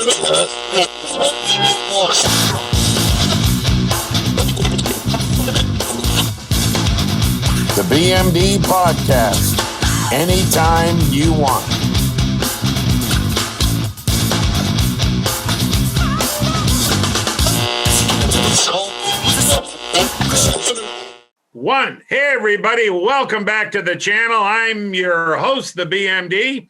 The BMD Podcast, anytime you want. Hey everybody, welcome back to the channel. I'm your host, the BMD,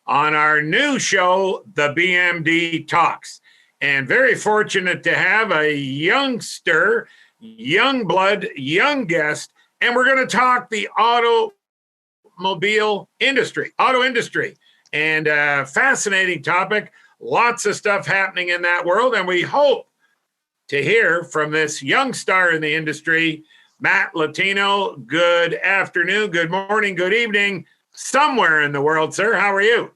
on our new show, the BMD Talks. And very fortunate to have a youngster, young blood, young guest, and we're going to talk the auto industry. And fascinating topic, lots of stuff happening in that world, and we hope to hear from this young star in the industry, Matt Latino. Good afternoon, good morning, good evening, somewhere in the world, sir. How are you?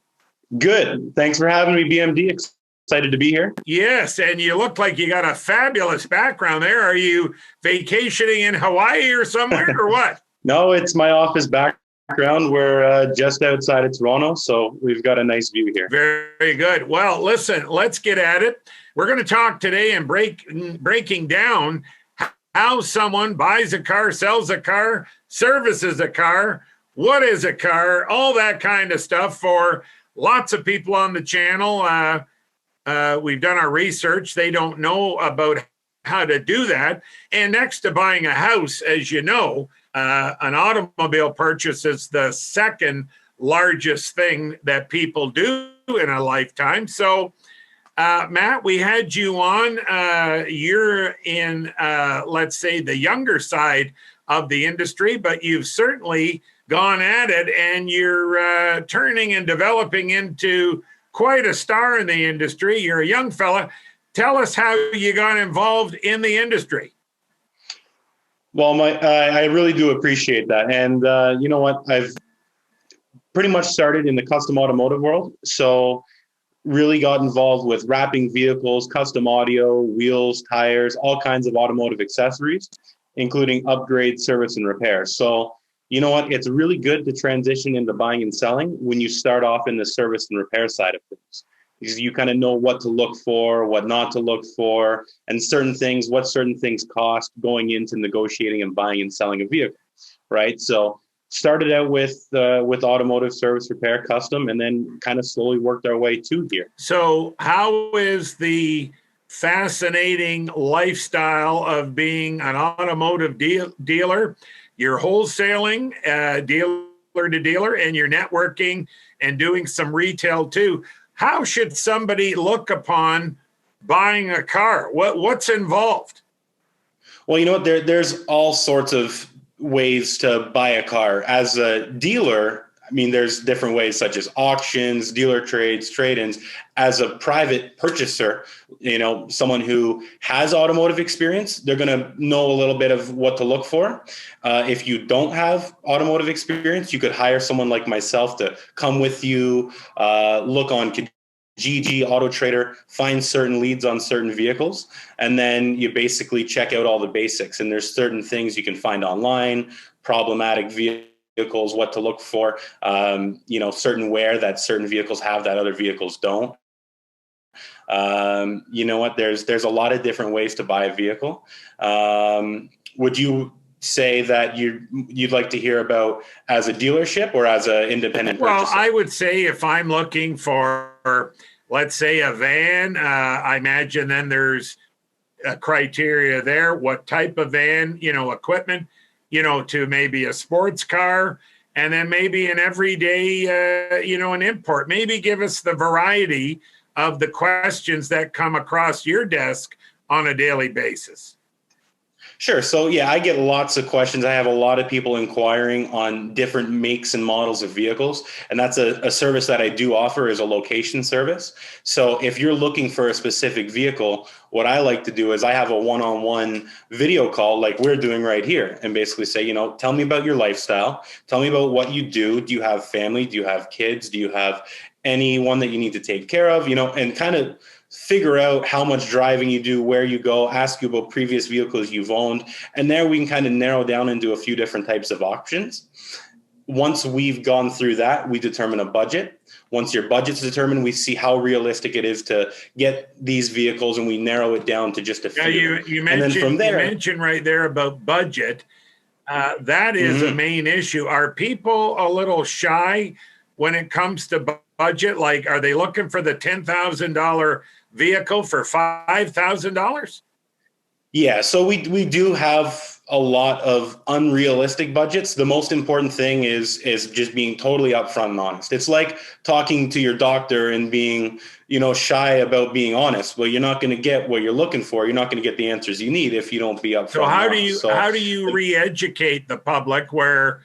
Good. Thanks for having me, BMD. Excited to be here. Yes, and you look like you got a fabulous background there. Are you vacationing in Hawaii or somewhere or what? No, it's my office background. We're just outside of Toronto, so we've got a nice view here. Very good. Well, listen, let's get at it. We're going to talk today and breaking down how someone buys a car, sells a car, services a car, what is a car, all that kind of stuff for lots of people on the channel. We've done our research. They don't know about how to do that. And next to buying a house, as you know, an automobile purchase is the second largest thing that people do in a lifetime. So, Matt, we had you on. You're in, let's say, the younger side of the industry, but you've certainly gone at it, and you're turning and developing into quite a star in the industry. You're a young fella. Tell us how you got involved in the industry. Well, I really do appreciate that. And you know what? I've pretty much started in the custom automotive world. So really got involved with wrapping vehicles, custom audio, wheels, tires, all kinds of automotive accessories, including upgrade, service, and repair. So you know what? It's really good to transition into buying and selling when you start off in the service and repair side of things, because you kind of know what to look for, what not to look for, and what certain things cost going into negotiating and buying and selling a vehicle, right? So started out with automotive service, repair, custom, and then kind of slowly worked our way to here. So how is the fascinating lifestyle of being an automotive dealer? You're wholesaling, dealer to dealer, and you're networking and doing some retail too. How should somebody look upon buying a car? What's involved? Well, you know what? There's all sorts of ways to buy a car. As a dealer, I mean, there's different ways such as auctions, dealer trades, trade-ins. As a private purchaser, you know, someone who has automotive experience, they're going to know a little bit of what to look for. If you don't have automotive experience, you could hire someone like myself to come with you, look on GG, Auto Trader, find certain leads on certain vehicles, and then you basically check out all the basics. And there's certain things you can find online, problematic vehicles, what to look for, you know, certain wear that certain vehicles have that other vehicles don't. You know what? There's a lot of different ways to buy a vehicle. Would you say that you'd like to hear about as a dealership or as an independent purchaser? Well, I would say if I'm looking for, let's say, a van, I imagine then there's a criteria there. What type of van, you know, equipment, you know, to maybe a sports car, and then maybe an everyday, you know, an import. Maybe give us the variety of the questions that come across your desk on a daily basis. Sure. So yeah, I get lots of questions. I have a lot of people inquiring on different makes and models of vehicles. And that's a service that I do offer is a location service. So if you're looking for a specific vehicle, what I like to do is I have a one-on-one video call like we're doing right here and basically say, you know, tell me about your lifestyle. Tell me about what you do. Do you have family? Do you have kids? Do you have anyone that you need to take care of? You know, and kind of figure out how much driving you do, where you go, ask you about previous vehicles you've owned. And there we can kind of narrow down into a few different types of options. Once we've gone through that, we determine a budget. Once your budget's determined, we see how realistic it is to get these vehicles, and we narrow it down to just a few. You mentioned right there about budget. That is a main issue. Are people a little shy when it comes to budget? Like, are they looking for the $10,000 vehicle for $5,000? Yeah, so we do have a lot of unrealistic budgets. The most important thing is just being totally upfront and honest. It's like talking to your doctor and being, shy about being honest. Well, you're not going to get what you're looking for. You're not going to get the answers you need if you don't be upfront. So how do you re-educate the public where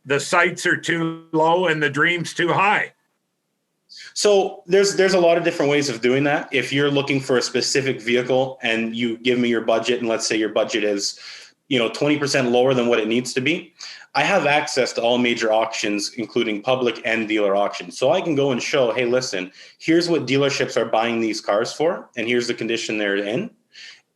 the sights are too low and the dream's too high? So there's a lot of different ways of doing that. If you're looking for a specific vehicle and you give me your budget, and let's say your budget is, 20% lower than what it needs to be, I have access to all major auctions, including public and dealer auctions. So I can go and show, hey, listen, here's what dealerships are buying these cars for, and here's the condition they're in.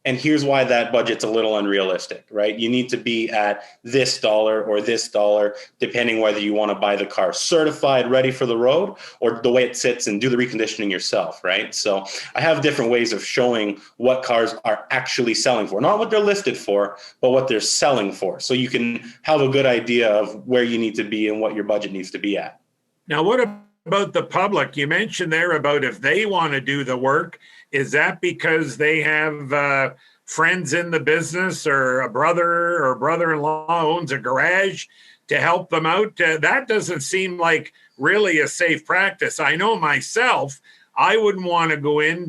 And here's why that budget's a little unrealistic, right? You need to be at this dollar or this dollar, depending whether you want to buy the car certified, ready for the road, or the way it sits and do the reconditioning yourself, right? So I have different ways of showing what cars are actually selling for, not what they're listed for, but what they're selling for. So you can have a good idea of where you need to be and what your budget needs to be at. Now, what about the public? You mentioned there about if they want to do the work. Is that because they have friends in the business, or a brother or brother-in-law owns a garage to help them out? That doesn't seem like really a safe practice. I know myself, I wouldn't want to go in,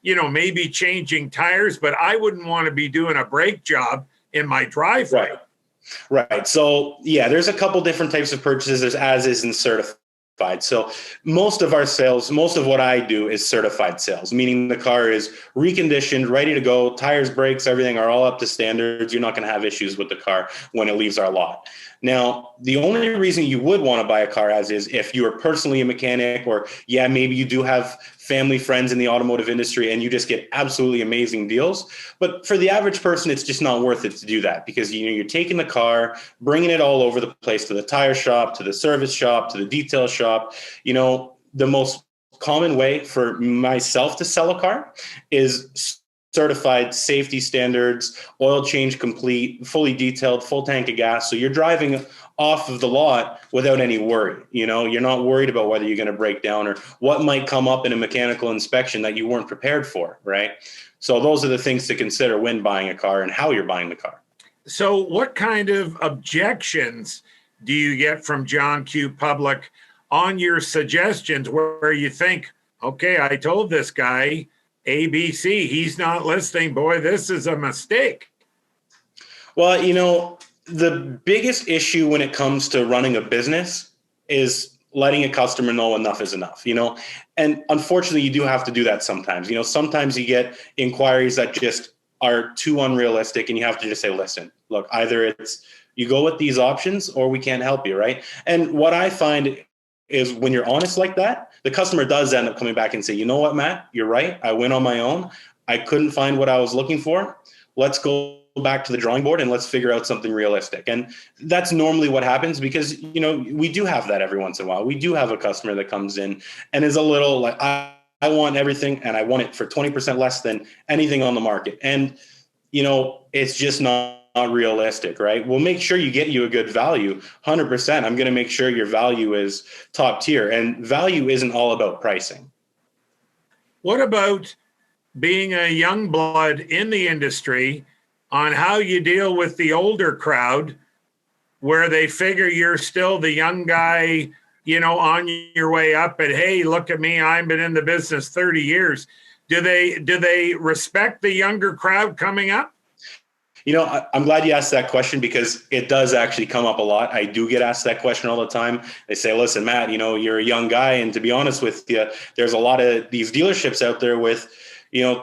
maybe changing tires, but I wouldn't want to be doing a brake job in my driveway. Right. So, yeah, there's a couple different types of purchases. There's as is and certified. So most of our sales, most of what I do is certified sales, meaning the car is reconditioned, ready to go, tires, brakes, everything are all up to standards. You're not going to have issues with the car when it leaves our lot. Now, the only reason you would want to buy a car as is if you are personally a mechanic, or maybe you do have family friends in the automotive industry and you just get absolutely amazing deals. But for the average person, it's just not worth it to do that, because you're taking the car, bringing it all over the place, to the tire shop, to the service shop, to the detail shop. The most common way for myself to sell a car is certified, safety standards, oil change complete, fully detailed, full tank of gas. So you're driving off of the lot without any worry. You're not worried about whether you're going to break down or what might come up in a mechanical inspection that you weren't prepared for, right? So those are the things to consider when buying a car and how you're buying the car. So what kind of objections do you get from John Q. Public on your suggestions where you think, okay, I told this guy ABC, he's not listening. Boy, this is a mistake. Well, the biggest issue when it comes to running a business is letting a customer know enough is enough, and unfortunately you do have to do that sometimes. Sometimes you get inquiries that just are too unrealistic, and you have to just say, listen, look, either it's you go with these options or we can't help you, right? And what I find is when you're honest like that, the customer does end up coming back and say, you know what, Matt, you're right. I went on my own. I couldn't find what I was looking for. Let's go back to the drawing board and let's figure out something realistic. And that's normally what happens, because, we do have that every once in a while. We do have a customer that comes in and is a little like, I want everything and I want it for 20% less than anything on the market. And, it's just not realistic, right? We'll make sure you get you a good value. 100%. I'm going to make sure your value is top tier, and value isn't all about pricing. What about being a young blood in the industry, on how you deal with the older crowd where they figure you're still the young guy, on your way up, and hey, look at me, I've been in the business 30 years. Do they respect the younger crowd coming up? I'm glad you asked that question, because it does actually come up a lot. I do get asked that question all the time. They say, listen, Matt, you're a young guy. And to be honest with you, there's a lot of these dealerships out there with,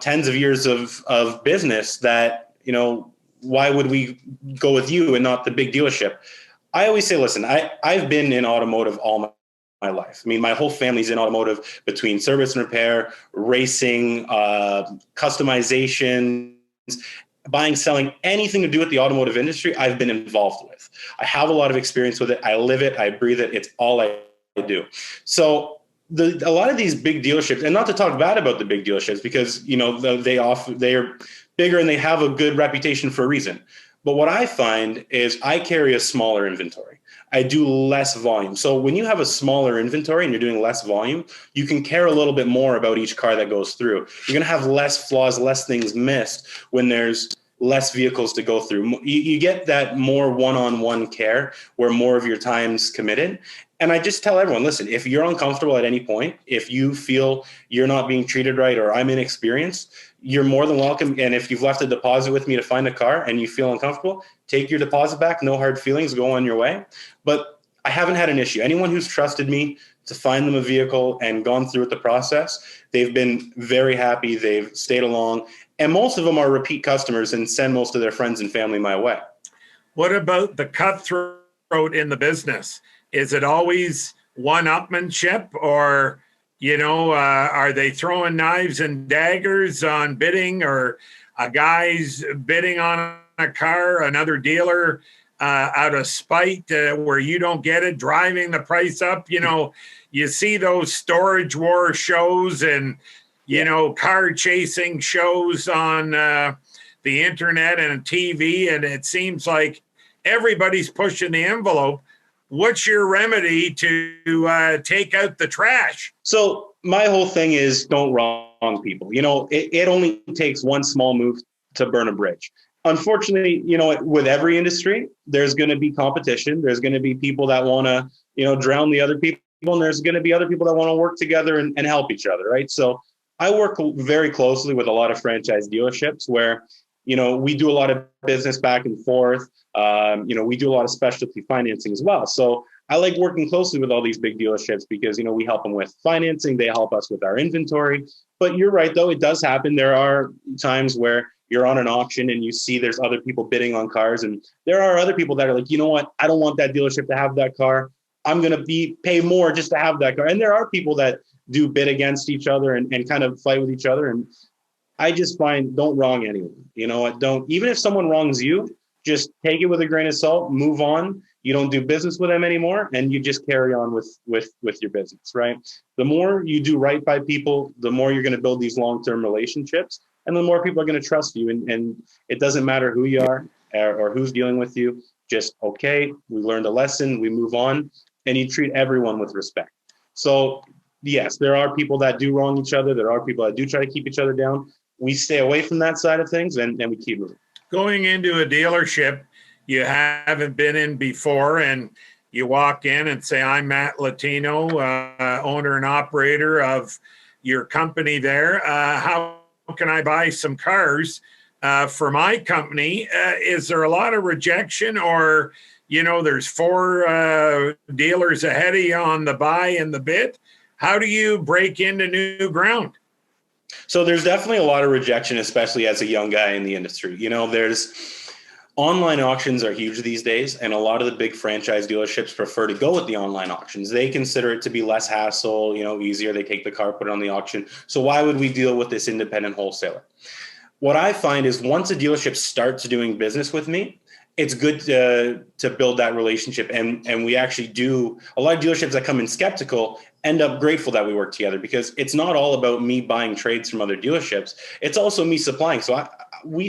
tens of years of business that, why would we go with you and not the big dealership? I always say, listen, I've been in automotive all my life. I mean, my whole family's in automotive, between service and repair, racing, customization, buying, selling, anything to do with the automotive industry, I've been involved with. I have a lot of experience with it. I live it. I breathe it. It's all I do. So a lot of these big dealerships, and not to talk bad about the big dealerships, because they are bigger and they have a good reputation for a reason. But what I find is I carry a smaller inventory. I do less volume. So when you have a smaller inventory and you're doing less volume, you can care a little bit more about each car that goes through. You're going to have less flaws, less things missed when there's less vehicles to go through. You get that more one-on-one care where more of your time's committed. And I just tell everyone, listen, if you're uncomfortable at any point, if you feel you're not being treated right or I'm inexperienced, you're more than welcome. And if you've left a deposit with me to find a car and you feel uncomfortable, take your deposit back. No hard feelings. Go on your way. But I haven't had an issue. Anyone who's trusted me to find them a vehicle and gone through with the process, they've been very happy. They've stayed along. And most of them are repeat customers and send most of their friends and family my way. What about the cutthroat in the business? Is it always one-upmanship, or, are they throwing knives and daggers on bidding, or a guy's bidding on a car, another dealer out of spite where you don't get it, driving the price up? You see those storage war shows and, car chasing shows on the internet and TV, and it seems like everybody's pushing the envelope. What's your remedy to take out the trash? So my whole thing is don't wrong people. It only takes one small move to burn a bridge. Unfortunately, with every industry, there's going to be competition. There's going to be people that want to, drown the other people. And there's going to be other people that want to work together and help each other, right? So I work very closely with a lot of franchise dealerships where, we do a lot of business back and forth. We do a lot of specialty financing as well. So I like working closely with all these big dealerships because, we help them with financing. They help us with our inventory. But you're right, though. It does happen. There are times where you're on an auction and you see there's other people bidding on cars. And there are other people that are like, you know what? I don't want that dealership to have that car. I'm going to pay more just to have that car. And there are people that do bid against each other and kind of fight with each other. And I just find don't wrong anyone. Don't, even if someone wrongs you, just take it with a grain of salt, move on. You don't do business with them anymore, and you just carry on with your business, right? The more you do right by people, the more you're going to build these long-term relationships, and the more people are going to trust you. And it doesn't matter who you are or who's dealing with you. Just, okay, we learned a lesson, we move on, and you treat everyone with respect. So yes, there are people that do wrong each other. There are people that do try to keep each other down. We stay away from that side of things and we keep moving. Going into a dealership you haven't been in before, and you walk in and say, I'm Matt Latino, owner and operator of your company there. How can I buy some cars for my company? Is there a lot of rejection, or, there's four dealers ahead of you on the buy and the bid? How do you break into new ground? So there's definitely a lot of rejection, especially as a young guy in the industry. There's online auctions are huge these days, and a lot of the big franchise dealerships prefer to go with the online auctions. They consider it to be less hassle, easier. They take the car, put it on the auction. So why would we deal with this independent wholesaler? What I find is once a dealership starts doing business with me, it's good to build that relationship. And we actually do. A lot of dealerships that come in skeptical end up grateful that we work together, because it's not all about me buying trades from other dealerships. It's also me supplying. So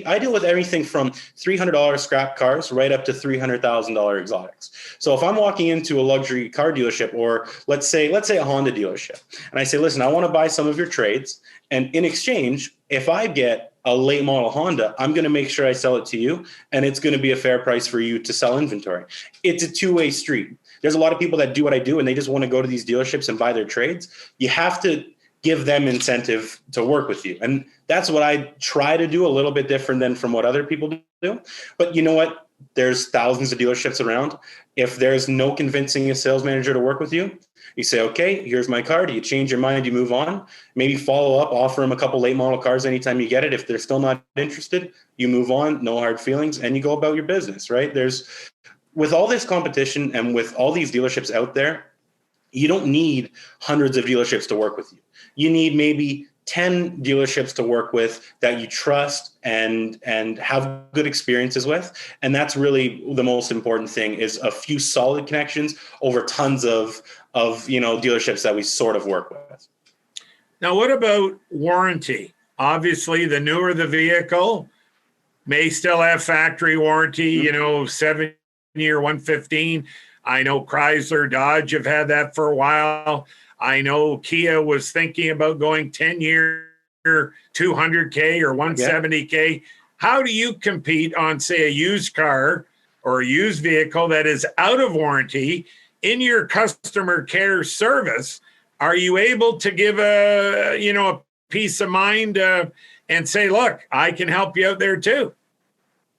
I deal with everything from $300 scrap cars right up to $300,000 exotics. So if I'm walking into a luxury car dealership, or let's say a Honda dealership, and I say, listen, I want to buy some of your trades, and in exchange, if I get a late model Honda, I'm going to make sure I sell it to you, and it's going to be a fair price for you to sell inventory. It's a two-way street. There's a lot of people that do what I do, and they just want to go to these dealerships and buy their trades. You have to give them incentive to work with you. And that's what I try to do, a little bit different than from what other people do. But you know what? There's thousands of dealerships around. If there's no convincing a sales manager to work with you, you say, okay, here's my card. You change your mind, you move on. Maybe follow up, offer them a couple late model cars anytime you get it. If they're still not interested, you move on, no hard feelings, and you go about your business, right? With all this competition and with all these dealerships out there, you don't need hundreds of dealerships to work with you. You need maybe 10 dealerships to work with that you trust and have good experiences with. And that's really the most important thing, is a few solid connections over tons of dealerships that we sort of work with. Now, what about warranty? Obviously, the newer the vehicle may still have factory warranty, 7-year 115. I know Chrysler, Dodge have had that for a while. I know Kia was thinking about going 10-year 200K or 170K. Yeah. How do you compete on, say, a used car or a used vehicle that is out of warranty in your customer care service? Are you able to give a peace of mind and say, look, I can help you out there too?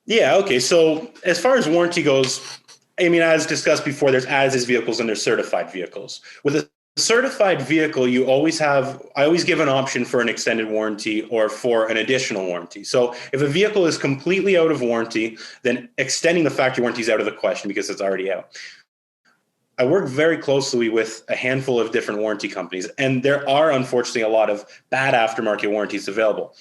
Yeah. Okay. So as far as warranty goes, as discussed before, there's as-is vehicles and there's certified vehicles. With a certified vehicle, I always give an option for an extended warranty or for an additional warranty. So if a vehicle is completely out of warranty, then extending the factory warranty is out of the question because it's already out. I work very closely with a handful of different warranty companies, and there are unfortunately a lot of bad aftermarket warranties available.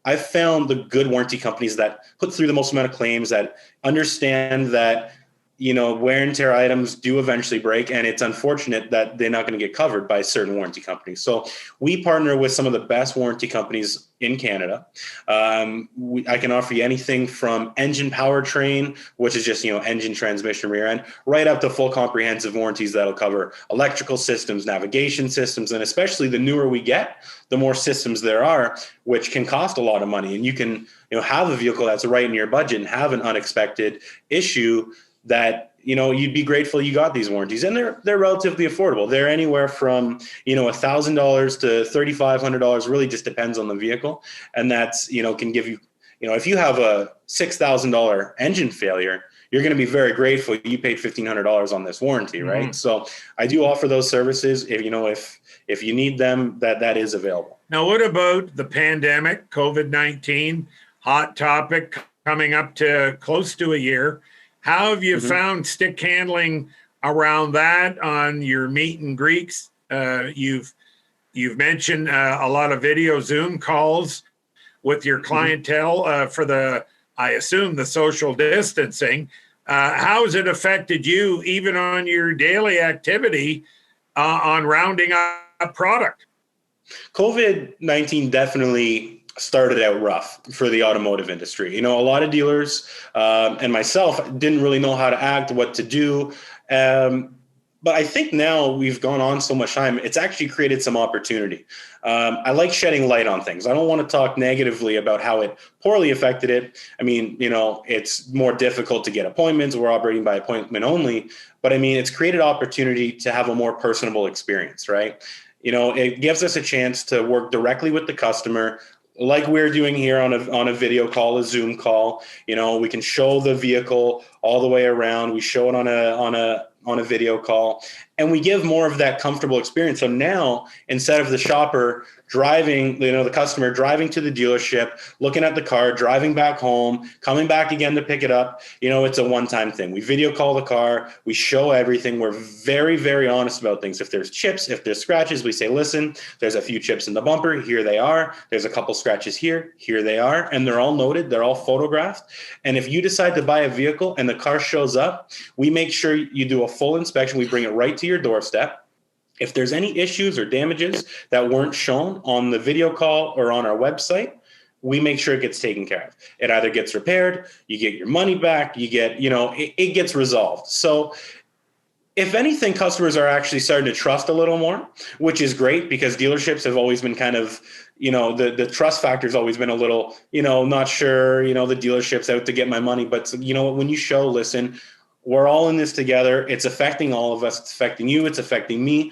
I've found the good warranty companies that put through the most amount of claims, that understand that wear and tear items do eventually break, and it's unfortunate that they're not going to get covered by certain warranty companies. So we partner with some of the best warranty companies in Canada. I can offer you anything from engine powertrain, which is just, engine, transmission, rear end, right up to full comprehensive warranties that'll cover electrical systems, navigation systems, and especially the newer we get, the more systems there are, which can cost a lot of money. And you can, have a vehicle that's right in your budget and have an unexpected issue that, you'd be grateful you got these warranties, and they're relatively affordable. They're anywhere from, $1,000 to $3,500, really just depends on the vehicle. And that's, can give you, if you have a $6,000 engine failure, you're going to be very grateful you paid $1,500 on this warranty, right? Mm-hmm. So I do offer those services. If you need them, that is available. Now, what about the pandemic, COVID-19, hot topic coming up to close to a year? How have you found stick handling around that on your meet and greets? You've mentioned a lot of video Zoom calls with your clientele for I assume the social distancing. How has it affected you even on your daily activity on rounding up product? COVID-19 definitely started out rough for the automotive industry. A lot of dealers and myself didn't really know how to act, what to do. But I think now we've gone on so much time, it's actually created some opportunity. I like shedding light on things. I don't want to talk negatively about how it poorly affected it. It's more difficult to get appointments. We're operating by appointment only. But it's created opportunity to have a more personable experience, right? It gives us a chance to work directly with the customer, like we're doing here on a video call, a Zoom call. We can show the vehicle all the way around. We show it on a video call, and we give more of that comfortable experience. So now, instead of the shopper driving, the customer driving to the dealership, looking at the car, driving back home, coming back again to pick it up, it's a one-time thing. We video call the car, we show everything. We're very, very honest about things. If there's chips, if there's scratches, we say, listen, there's a few chips in the bumper, here they are. There's a couple scratches here they are. And they're all noted, they're all photographed. And if you decide to buy a vehicle and the car shows up, we make sure you do a full inspection. We bring it right to your doorstep. If there's any issues or damages that weren't shown on the video call or on our website, we make sure it gets taken care of. It either gets repaired, you get your money back, you get, it gets resolved. So if anything, customers are actually starting to trust a little more, which is great because dealerships have always been kind of, the trust factor has always been a little, not sure, the dealership's out to get my money. But when you show, listen, we're all in this together. It's affecting all of us. It's affecting you. It's affecting me.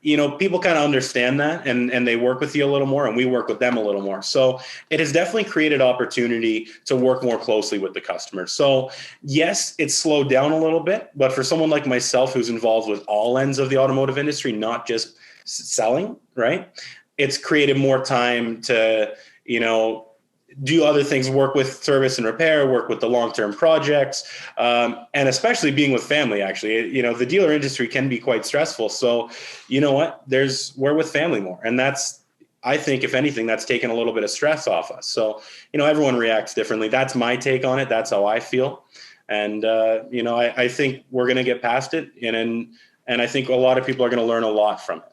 People kind of understand that and they work with you a little more, and we work with them a little more. So it has definitely created opportunity to work more closely with the customer. So yes, it's slowed down a little bit, but for someone like myself who's involved with all ends of the automotive industry, not just selling, right? It's created more time to, do other things, work with service and repair, work with the long-term projects, and especially being with family, actually. The dealer industry can be quite stressful. So, you know what? We're with family more. And that's I think if anything, that's taken a little bit of stress off us. So, everyone reacts differently. That's my take on it. That's how I feel. And, I think we're going to get past it. And I think a lot of people are going to learn a lot from it.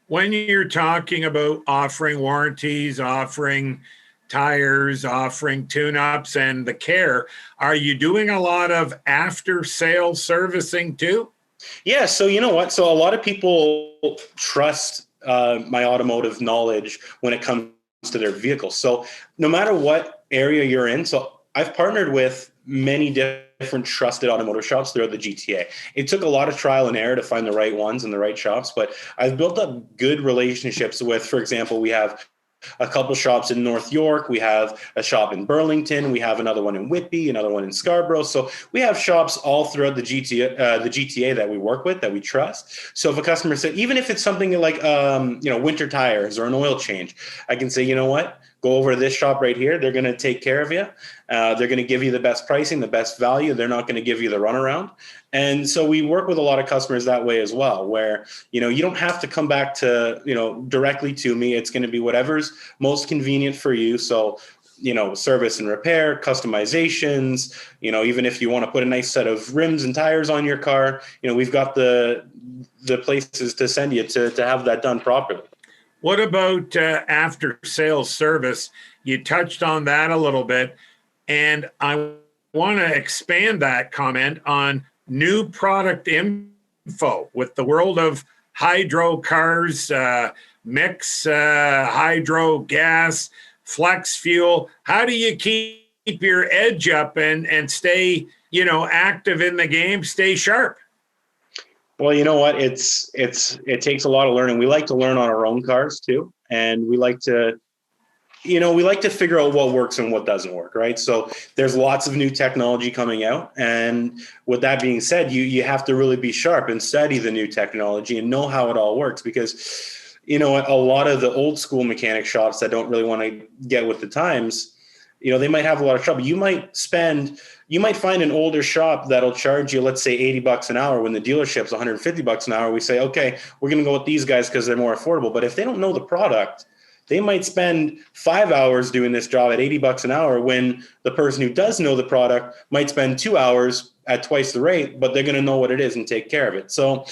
When you're talking about offering warranties, offering tires, offering tune-ups and the care, are you doing a lot of after-sales servicing too? Yeah. So you know what? So a lot of people trust my automotive knowledge when it comes to their vehicles. So no matter what area you're in, so I've partnered with many different trusted automotive shops throughout the GTA. It took a lot of trial and error to find the right ones and the right shops, but I've built up good relationships with, for example, we have a couple shops in North York. We have a shop in Burlington. We have another one in Whitby, another one in Scarborough. So we have shops all throughout the GTA that we work with, that we trust. So if a customer said, even if it's something like, winter tires or an oil change, I can say, you know what? Go over to this shop right here. They're going to take care of you. They're going to give you the best pricing, the best value. They're not going to give you the runaround. And so we work with a lot of customers that way as well, where, you don't have to come back to, directly to me. It's going to be whatever's most convenient for you. So, service and repair, customizations, even if you want to put a nice set of rims and tires on your car, we've got the places to send you to have that done properly. What about after sales service? You touched on that a little bit, and I want to expand that comment on new product info with the world of hydro cars, mix, hydro gas, flex fuel. How do you keep your edge up and stay, active in the game, stay sharp? Well, you know what? It takes a lot of learning. We like to learn on our own cars too. And we like to figure out what works and what doesn't work, right? So there's lots of new technology coming out. And with that being said, you have to really be sharp and study the new technology and know how it all works, because, a lot of the old school mechanic shops that don't really want to get with the times, they might have a lot of trouble. You might find an older shop that'll charge you, let's say $80 an hour when the dealership's $150 an hour. We say, okay, we're going to go with these guys because they're more affordable. But if they don't know the product, they might spend 5 hours doing this job at $80 an hour, when the person who does know the product might spend 2 hours at twice the rate, but they're going to know what it is and take care of it. So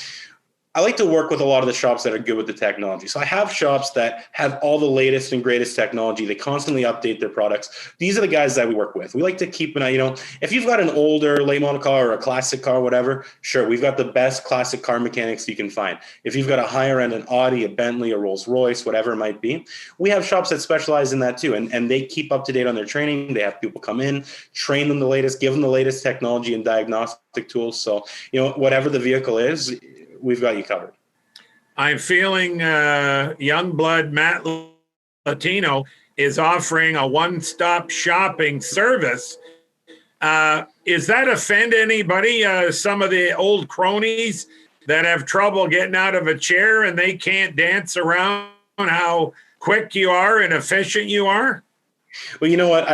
I like to work with a lot of the shops that are good with the technology. So I have shops that have all the latest and greatest technology. They constantly update their products. These are the guys that we work with. We like to keep an eye, if you've got an older late model car or a classic car, whatever, sure, we've got the best classic car mechanics you can find. If you've got a higher end, an Audi, a Bentley, a Rolls Royce, whatever it might be, we have shops that specialize in that too. And they keep up to date on their training. They have people come in, train them the latest, give them the latest technology and diagnostic tools. So, whatever the vehicle is, we've got you covered. I'm feeling young blood Matt Latino is offering a one-stop shopping service. Is that offend anybody? Some of the old cronies that have trouble getting out of a chair and they can't dance around how quick you are and efficient you are? Well, you know what?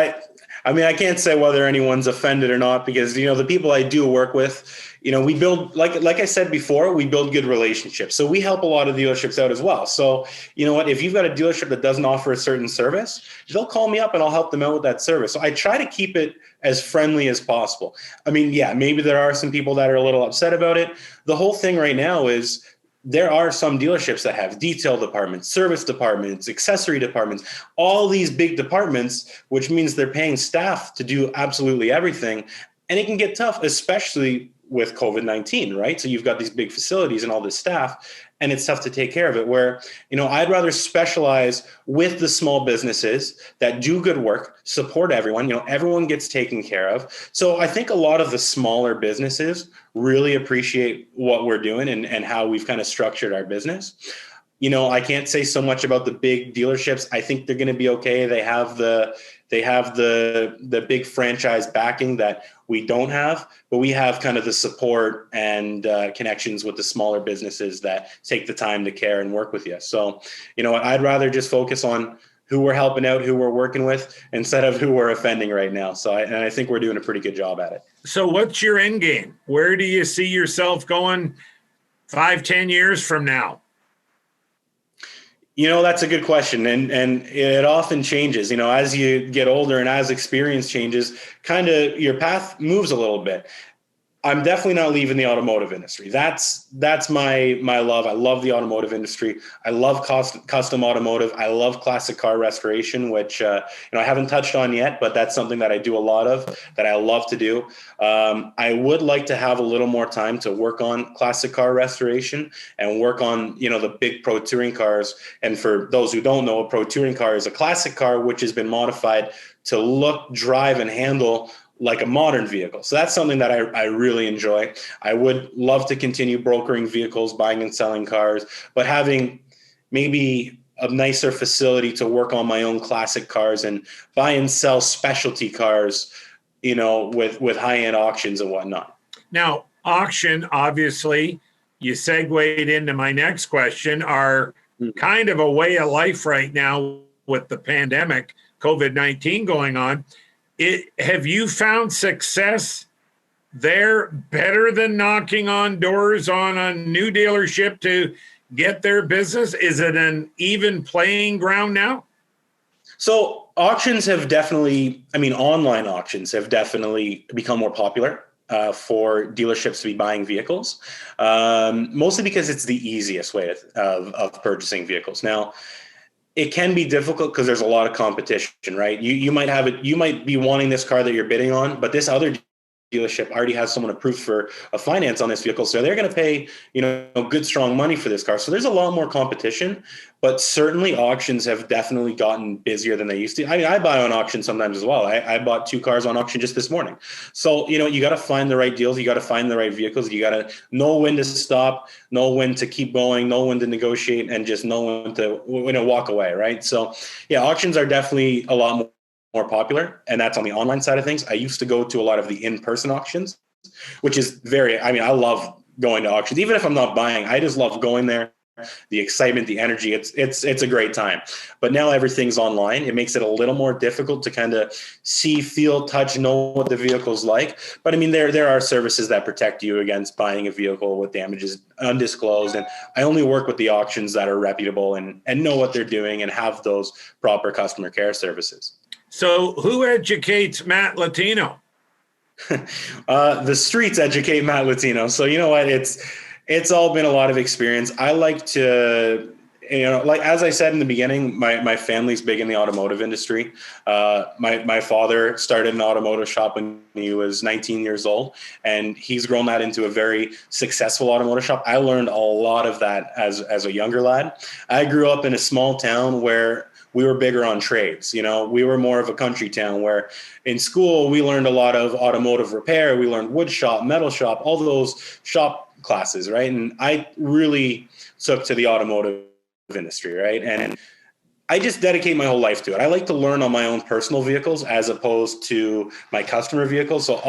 I can't say whether anyone's offended or not, because, the people I do work with, we build, like I said before, we build good relationships. So we help a lot of dealerships out as well. So, you know what, if you've got a dealership that doesn't offer a certain service, they'll call me up and I'll help them out with that service. So I try to keep it as friendly as possible. Maybe there are some people that are a little upset about it. The whole thing right now is, there are some dealerships that have detail departments, service departments, accessory departments, all these big departments, which means they're paying staff to do absolutely everything. And it can get tough, especially with COVID-19, right? So you've got these big facilities and all this staff, and it's tough to take care of it, where, I'd rather specialize with the small businesses that do good work, support everyone, everyone gets taken care of. So I think a lot of the smaller businesses really appreciate what we're doing and how we've kind of structured our business. I can't say so much about the big dealerships. I think they're going to be okay. They have the big franchise backing that we don't have, but we have kind of the support and connections with the smaller businesses that take the time to care and work with you. So, I'd rather just focus on who we're helping out, who we're working with, instead of who we're offending right now. So I think we're doing a pretty good job at it. So what's your end game? Where do you see yourself going 5-10 years from now? That's a good question. And it often changes, as you get older and as experience changes, kind of your path moves a little bit. I'm definitely not leaving the automotive industry. That's my love. I love the automotive industry. I love custom automotive. I love classic car restoration, which I haven't touched on yet, but that's something that I do a lot of, that I love to do. I would like to have a little more time to work on classic car restoration and work on the big pro touring cars. And for those who don't know, a pro touring car is a classic car which has been modified to look, drive, and handle like a modern vehicle. So that's something that I really enjoy. I would love to continue brokering vehicles, buying and selling cars, but having maybe a nicer facility to work on my own classic cars and buy and sell specialty cars, with high-end auctions and whatnot. Now, auction, obviously, you segued into my next question, are kind of a way of life right now with the pandemic, COVID-19 going on. Have you found success there better than knocking on doors on a new dealership to get their business? Is it an even playing ground now? So auctions have definitely, online auctions have definitely become more popular for dealerships to be buying vehicles, mostly because it's the easiest way of purchasing vehicles. Now, it can be difficult because there's a lot of competition, right? You might be wanting this car that you're bidding on, but this other dealership already has someone approved for a finance on this vehicle. So they're going to pay, good, strong money for this car. So there's a lot more competition, but certainly auctions have definitely gotten busier than they used to. I buy on auction sometimes as well. I bought 2 cars on auction just this morning. So, you got to find the right deals. You got to find the right vehicles. You got to know when to stop, know when to keep going, know when to negotiate, and just know when to walk away. Right. So yeah, auctions are definitely a lot more popular, and that's on the online side of things. I used to go to a lot of the in-person auctions, which is I love going to auctions. Even if I'm not buying, I just love going there. The excitement, the energy, it's a great time. But now everything's online. It makes it a little more difficult to kind of see, feel, touch, know what the vehicle's like. But there are services that protect you against buying a vehicle with damages undisclosed. And I only work with the auctions that are reputable and know what they're doing and have those proper customer care services. So who educates Matt Latino? The streets educate Matt Latino. So you know what? It's all been a lot of experience. I like to, like as I said in the beginning, my family's big in the automotive industry. My father started an automotive shop when he was 19 years old, and he's grown that into a very successful automotive shop. I learned a lot of that as a younger lad. I grew up in a small town where we were bigger on trades. We were more of a country town where in school we learned a lot of automotive repair. We learned wood shop, metal shop, all those shop classes, right? And I really took to the automotive industry, right? And I just dedicate my whole life to it. I like to learn on my own personal vehicles as opposed to my customer vehicles. So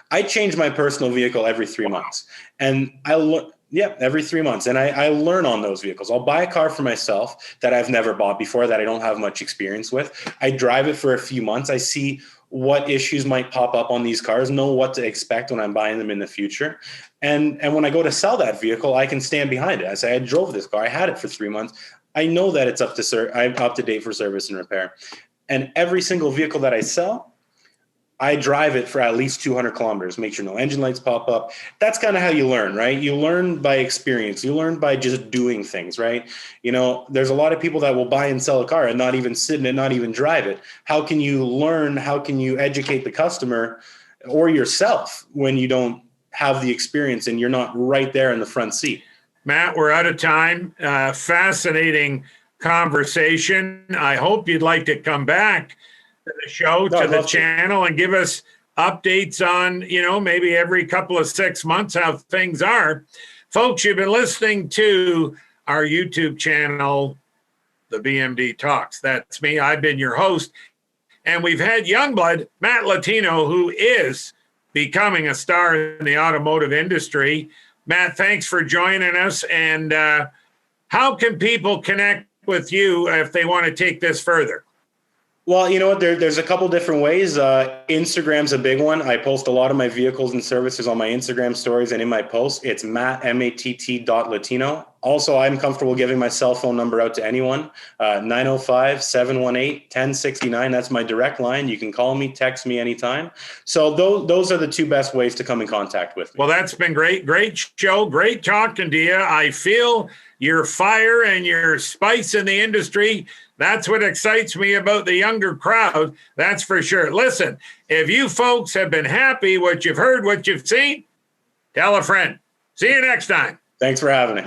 I change my personal vehicle every 3 months, and every 3 months. And I learn on those vehicles. I'll buy a car for myself that I've never bought before, that I don't have much experience with. I drive it for a few months. I see what issues might pop up on these cars, know what to expect when I'm buying them in the future. And when I go to sell that vehicle, I can stand behind it. I say, I drove this car. I had it for 3 months. I know that it's I'm up to date for service and repair. And every single vehicle that I sell, I drive it for at least 200 kilometers, make sure no engine lights pop up. That's kind of how you learn, right? You learn by experience. You learn by just doing things, right? There's a lot of people that will buy and sell a car and not even sit in it, not even drive it. How can you learn? How can you educate the customer or yourself when you don't have the experience and you're not right there in the front seat? Matt, we're out of time. Fascinating conversation. I hope you'd like to come back to the show, to the channel, and give us updates on, maybe every couple of 6 months how things are. Folks, you've been listening to our YouTube channel, the BMD Talks. That's me. I've been your host. And we've had Youngblood, Matt Latino, who is becoming a star in the automotive industry. Matt, thanks for joining us. And how can people connect with you if they want to take this further? Well, you know what? There's a couple different ways. Instagram's a big one. I post a lot of my vehicles and services on my Instagram stories and in my posts. It's Matt, Matt.Latino. Also, I'm comfortable giving my cell phone number out to anyone, 905-718-1069. That's my direct line. You can call me, text me anytime. So those are the two best ways to come in contact with me. Well, that's been great. Great show. Great talking to you. I feel your fire and your spice in the industry. That's what excites me about the younger crowd. That's for sure. Listen, if you folks have been happy, what you've heard, what you've seen, tell a friend. See you next time. Thanks for having me.